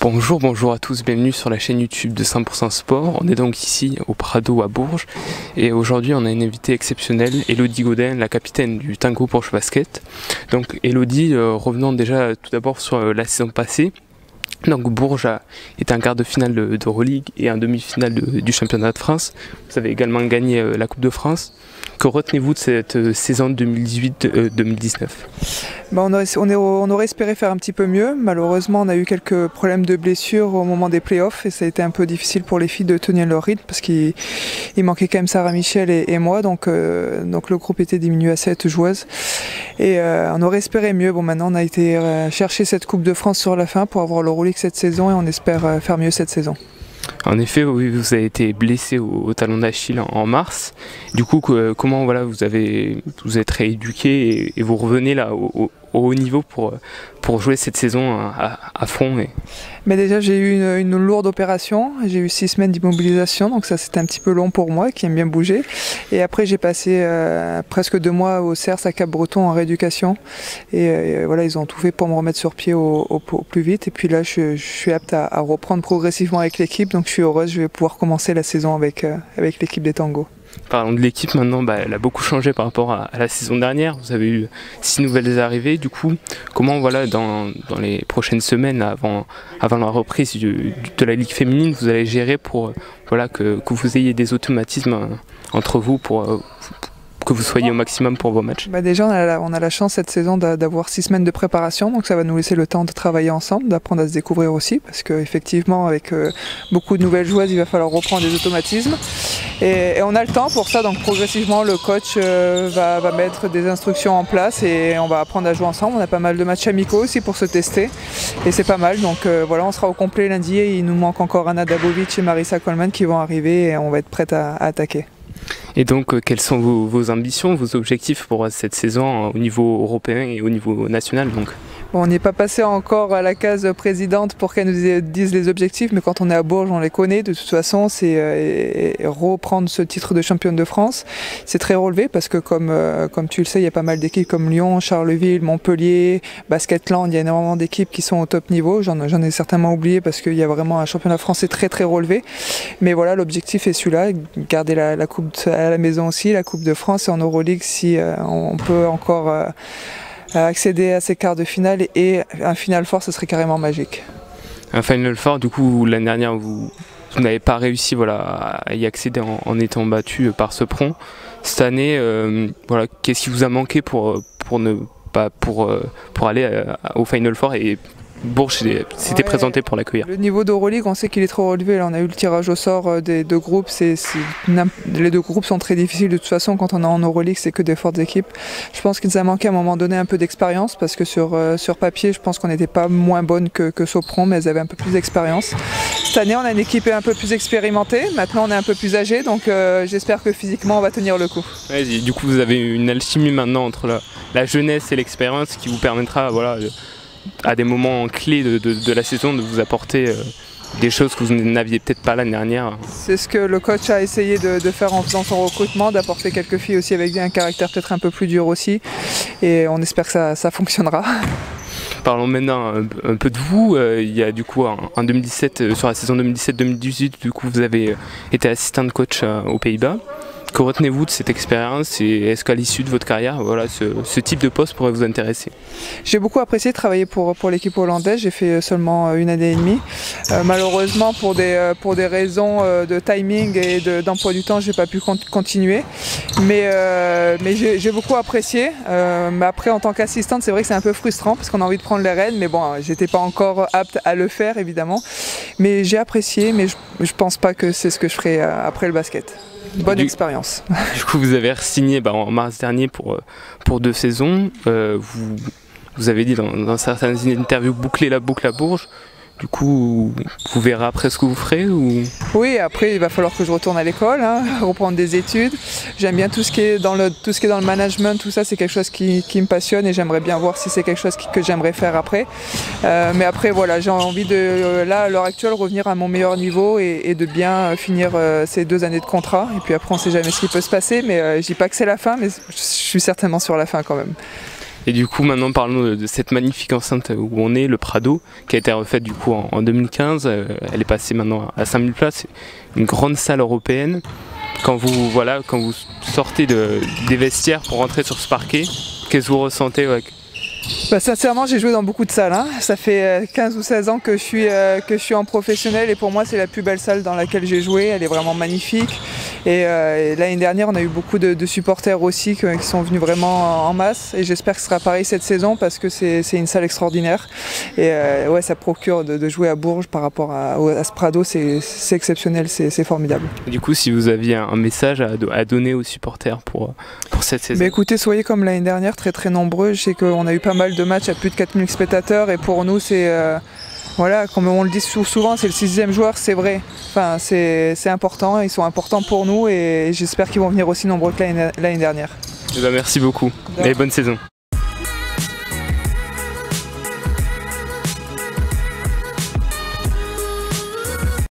Bonjour à tous, bienvenue sur la chaîne YouTube de 100% Sport. On est donc ici au Prado à Bourges et aujourd'hui on a une invitée exceptionnelle, Elodie Gaudin, la capitaine du Tango Bourges Basket. Donc Elodie, revenons déjà tout d'abord sur la saison passée. Donc Bourges est en quart de finale d'Euroleague et en demi-finale du championnat de France. Vous avez également gagné la Coupe de France. Que retenez-vous de cette saison 2018-2019 ? On aurait espéré faire un petit peu mieux. Malheureusement, on a eu quelques problèmes de blessures au moment des playoffs et ça a été un peu difficile pour les filles de tenir leur rythme parce qu'il manquait quand même Sarah Michel et moi. Donc le groupe était diminué à 7 joueuses. Et on aurait espéré mieux. Bon, maintenant, on a été chercher cette Coupe de France sur la fin pour avoir l'Euroleague cette saison et on espère faire mieux cette saison. En effet, oui, vous avez été blessé au talon d'Achille en mars. Du coup, comment vous êtes rééduqué et vous revenez là au haut niveau pour jouer cette saison à fond Mais déjà, j'ai eu une lourde opération. J'ai eu 6 semaines d'immobilisation, donc ça c'était un petit peu long pour moi, qui aime bien bouger. Et après, j'ai passé presque 2 mois au CERS à Cap-Breton en rééducation. Et voilà, ils ont tout fait pour me remettre sur pied au plus vite. Et puis là, je suis apte à reprendre progressivement avec l'équipe. Donc je suis heureuse, je vais pouvoir commencer la saison avec l'équipe des tangos. Parlons de l'équipe maintenant, elle a beaucoup changé par rapport à la saison dernière. Vous avez eu 6 nouvelles arrivées. Du coup, comment dans les prochaines semaines, avant la reprise de la Ligue féminine, vous allez gérer pour que vous ayez des automatismes entre vous pour que vous soyez au maximum pour vos matchs? Déjà, on a la chance cette saison d'avoir 6 semaines de préparation, donc ça va nous laisser le temps de travailler ensemble, d'apprendre à se découvrir aussi, parce qu'effectivement, avec beaucoup de nouvelles joueuses, il va falloir reprendre des automatismes. Et on a le temps pour ça, donc progressivement, le coach va mettre des instructions en place et on va apprendre à jouer ensemble. On a pas mal de matchs amicaux aussi pour se tester, et c'est pas mal. Donc on sera au complet lundi et il nous manque encore Anna Dabovic et Marissa Coleman qui vont arriver et on va être prête à attaquer. Et donc, quelles sont vos ambitions, vos objectifs pour cette saison au niveau européen et au niveau national On n'est pas passé encore à la case présidente pour qu'elle nous dise les objectifs, mais quand on est à Bourges, on les connaît. De toute façon, c'est reprendre ce titre de championne de France. C'est très relevé parce que, comme tu le sais, il y a pas mal d'équipes comme Lyon, Charleville, Montpellier, Basketland. Il y a énormément d'équipes qui sont au top niveau. J'en ai certainement oublié parce qu'il y a vraiment un championnat français très très relevé. Mais voilà, l'objectif est celui-là, garder la coupe à la maison aussi, la Coupe de France et en Euroleague si on peut encore accéder à ces quarts de finale et un Final Four, ce serait carrément magique. Un Final Four, du coup, l'année dernière, vous n'avez pas réussi à y accéder en étant battu par Sopron. Cette année, qu'est-ce qui vous a manqué pour aller au Final Four et Bourges s'était présenté pour l'accueillir? Le niveau d'Euroleague, on sait qu'il est trop relevé. Là, on a eu le tirage au sort des deux groupes. Les deux groupes sont très difficiles de toute façon. Quand on est en Euroleague, c'est que des fortes équipes. Je pense qu'il nous a manqué à un moment donné un peu d'expérience parce que sur papier, je pense qu'on n'était pas moins bonne que Sopron, mais elles avaient un peu plus d'expérience. Cette année, on a une équipe un peu plus expérimentée. Maintenant, on est un peu plus âgé, donc j'espère que physiquement, on va tenir le coup. Ouais, du coup, vous avez une alchimie maintenant entre la jeunesse et l'expérience qui vous permettra, à des moments clés de la saison, de vous apporter des choses que vous n'aviez peut-être pas l'année dernière. C'est ce que le coach a essayé de faire en faisant son recrutement, d'apporter quelques filles aussi avec un caractère peut-être un peu plus dur aussi. Et on espère que ça fonctionnera. Parlons maintenant un peu de vous. Il y a du coup en 2017, sur la saison 2017-2018, du coup vous avez été assistante coach aux Pays-Bas. Que retenez-vous de cette expérience et est-ce qu'à l'issue de votre carrière, ce type de poste pourrait vous intéresser? J'ai beaucoup apprécié de travailler pour l'équipe hollandaise. J'ai fait seulement 1 année et demie. Malheureusement, pour des raisons de timing et d'emploi du temps, je n'ai pas pu continuer. Mais j'ai beaucoup apprécié. Mais après, en tant qu'assistante, c'est vrai que c'est un peu frustrant parce qu'on a envie de prendre les rênes. Mais bon, j'étais pas encore apte à le faire, évidemment. Mais j'ai apprécié, mais je pense pas que c'est ce que je ferai après le basket. Bonne expérience. Du coup, vous avez re-signé en mars dernier pour 2 saisons. Vous avez dit dans certaines interviews boucler la boucle à Bourges. Du coup, vous verrez après ce que vous ferez Oui, après il va falloir que je retourne à l'école, reprendre des études. J'aime bien tout ce qui est dans le management, tout ça c'est quelque chose qui me passionne et j'aimerais bien voir si c'est quelque chose que j'aimerais faire après. Mais après voilà, j'ai envie là à l'heure actuelle revenir à mon meilleur niveau et de bien finir ces 2 années de contrat. Et puis après on ne sait jamais ce qui peut se passer, mais je dis pas que c'est la fin, mais je suis certainement sur la fin quand même. Et du coup, maintenant, parlons de cette magnifique enceinte où on est, le Prado, qui a été refaite du coup en 2015. Elle est passée maintenant à 5000 places, une grande salle européenne. Quand vous sortez des vestiaires pour rentrer sur ce parquet, qu'est-ce que vous ressentez? Bah, sincèrement, j'ai joué dans beaucoup de salles. Hein. Ça fait 15 ou 16 ans que je suis en professionnel et pour moi, c'est la plus belle salle dans laquelle j'ai joué. Elle est vraiment magnifique. Et l'année dernière, on a eu beaucoup de supporters aussi qui sont venus vraiment en masse. Et j'espère que ce sera pareil cette saison parce que c'est une salle extraordinaire. Et ouais, ça procure de jouer à Bourges par rapport à ce Prado. C'est exceptionnel, c'est formidable. Du coup, si vous aviez un message à donner aux supporters pour cette saison? Bah, écoutez, soyez comme l'année dernière, très très nombreux. Je sais qu'on a eu pas mal de matchs à plus de 4000 spectateurs et pour nous c'est voilà, comme on le dit souvent, c'est le 6e joueur, c'est vrai. Enfin, c'est important, ils sont importants pour nous et j'espère qu'ils vont venir aussi nombreux que l'année dernière. Merci beaucoup et bonne saison.